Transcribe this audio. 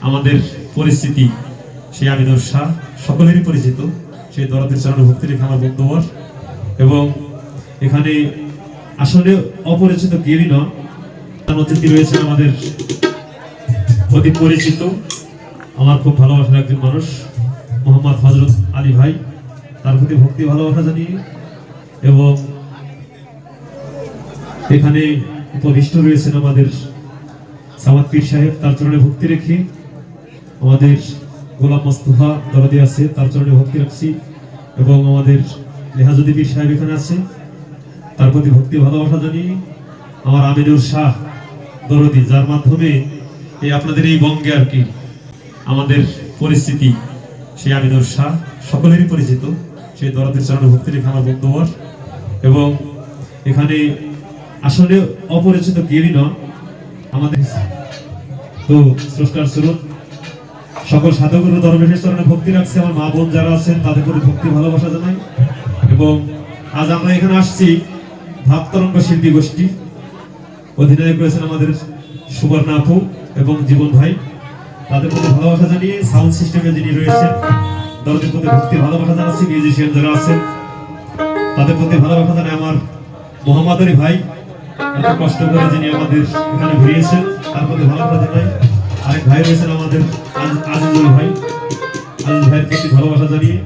আমাদের পরিস্থিতি সেই আমিনুর শাহ সকলেরই পরিচিত, সেই দরদের চরণে ভক্তি রেখে আমার বন্ধুবর। এবং এখানে আসলে অপরিচিত কেউই নয়, অতিথি রয়েছেন আমাদের অতি পরিচিত, আমার খুব ভালোবাসার একজন মানুষ মোহাম্মদ হযরত আলী ভাই, তার প্রতি ভক্তি ভালোবাসা জানিয়ে। এবং এখানে উপবিষ্ট রয়েছেন আমাদের সামাদ পীর সাহেব, তার চরণে ভক্তি রেখে। আমাদের গোলাম মোস্তফা দরদি আছে, তার চরণে ভক্তি রাখছি। এবং আমাদের লেহাজুদ্দিন পীর সাহেব এখানে আছে, তার প্রতি ভক্তি ভালোবাসা জানিয়ে। আমার আমিনুর শাহ দরদি, যার মাধ্যমে এই আপনাদের এই বঙ্গে আর কি আমাদের পরিস্থিতি সেই আমিনুর শাহ সকলেরই পরিচিত, সেই দরদের চরণে ভক্তি রেখে আমার বন্ধুবর। এবং এখানে আসলে অপরিচিত কেউই নয়, আমাদের তো স্রষ্টার স্বরূপ সকল সাধুগুরু দরবেশের চরণে ভক্তি রাখছে। আমার মা বোন যারা আছেন তাদের প্রতি ভক্তি ভালোবাসা জানাই। এবং আজ আমরা এখানে আসছি ভাবতরঙ্গ শিল্পী গোষ্ঠী, অধিনায়ক রয়েছেন আমাদের সুবর্ণা আপু এবং জীবন ভাই, তাদের প্রতি ভালোবাসা জানিয়ে। সাউন্ড সিস্টেমে যিনি রয়েছেন দরদের প্রতি ভক্তি ভালোবাসা জানাচ্ছি। মিউজিশিয়ান যারা আছেন তাদের প্রতি ভালোবাসা জানাই। আমার মোহাম্মদ আলী ভাই এত কষ্ট করে যিনি আমাদের এখানে ঘুরিয়েছেন, তার প্রতি ভালোবাসা জানাই। আরেক ভাই রয়েছেন আমাদের আজিজুল ভাই, আজিজ ভাইয়ের প্রতি ভালোবাসা জানিয়ে।